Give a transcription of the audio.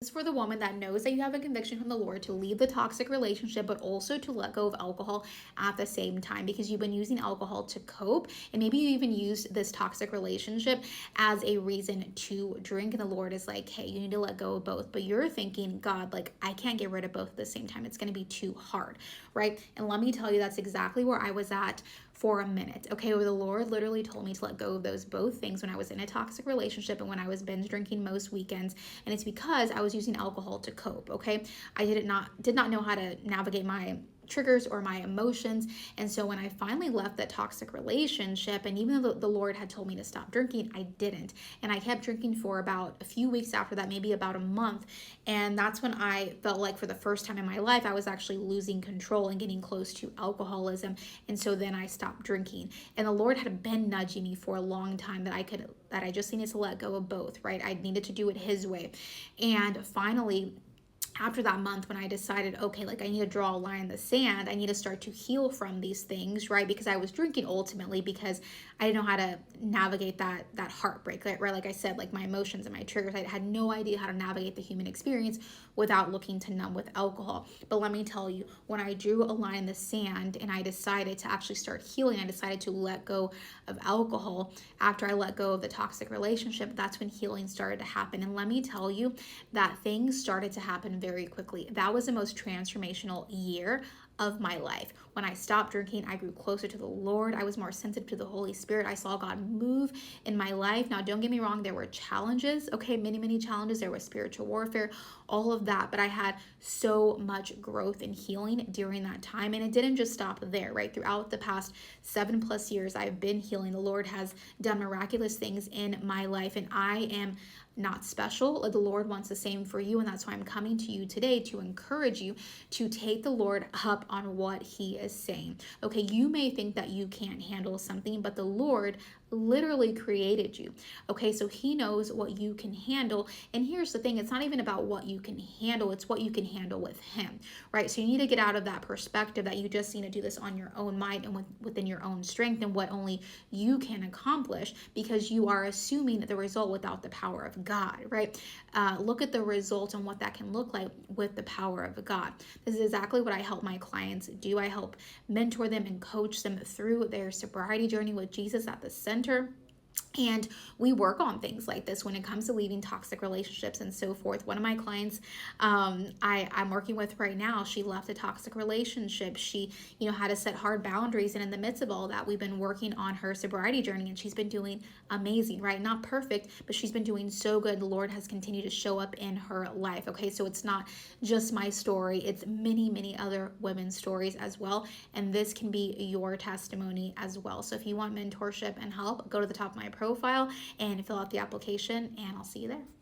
Is for the woman that knows that you have a conviction from the Lord to leave the toxic relationship, but also to let go of alcohol at the same time, because you've been using alcohol to cope. And maybe you even used this toxic relationship as a reason to drink. And the Lord is like, hey, you need to let go of both. But you're thinking, God, like, I can't get rid of both at the same time. It's going to be too hard, right? And let me tell you, that's exactly where I was at for a minute. Okay, where the Lord literally told me to let go of those both things when I was in a toxic relationship and when I was binge drinking most weekends. And it's because I was using alcohol to cope. Okay, I did not know how to navigate my triggers or my emotions. And so when I finally left that toxic relationship, and even though the Lord had told me to stop drinking, I didn't. And I kept drinking for about a few weeks after that, maybe about a month. And that's when I felt like for the first time in my life, I was actually losing control and getting close to alcoholism. And so then I stopped drinking. And the Lord had been nudging me for a long time that I just needed to let go of both, right? I needed to do it His way. And finally, after that month, when I decided, okay, like I need to draw a line in the sand, I need to start to heal from these things, right? Because I was drinking ultimately because I didn't know how to navigate that heartbreak, right? Like I said, like my emotions and my triggers, I had no idea how to navigate the human experience without looking to numb with alcohol. But let me tell you, when I drew a line in the sand and I decided to actually start healing, I decided to let go of alcohol. After I let go of the toxic relationship, that's when healing started to happen. And let me tell you that things started to happen very quickly. That was the most transformational year of my life. When I stopped drinking, I grew closer to the Lord. I was more sensitive to the Holy Spirit. I saw God move in my life. Now, don't get me wrong, there were challenges, okay, many, many challenges. There was spiritual warfare, all of that, but I had so much growth and healing during that time. And it didn't just stop there, right? Throughout the past 7+ years, I've been healing. The Lord has done miraculous things in my life, and I am not special. The Lord wants the same for you, and that's why I'm coming to you today to encourage you to take the Lord up on what He is saying. Okay, you may think that you can't handle something, but the Lord literally created you. Okay, so He knows what you can handle. And here's the thing, it's not even about what you can handle, it's what you can handle with Him, right? So you need to get out of that perspective that you just need to do this on your own might and within your own strength and what only you can accomplish, because you are assuming the result without the power of God, right? Look at the result and what that can look like with the power of God. This is exactly what I help my clients do. I help mentor them and coach them through their sobriety journey with Jesus at the center. And we work on things like this when it comes to leaving toxic relationships and so forth. One of my clients I'm working with right now, she left a toxic relationship. She, had to set hard boundaries. And in the midst of all that, we've been working on her sobriety journey, and she's been doing amazing, right? Not perfect, but she's been doing so good. The Lord has continued to show up in her life. Okay, so it's not just my story, it's many, many other women's stories as well. And this can be your testimony as well. So if you want mentorship and help, go to the top of my profile and fill out the application, and I'll see you there.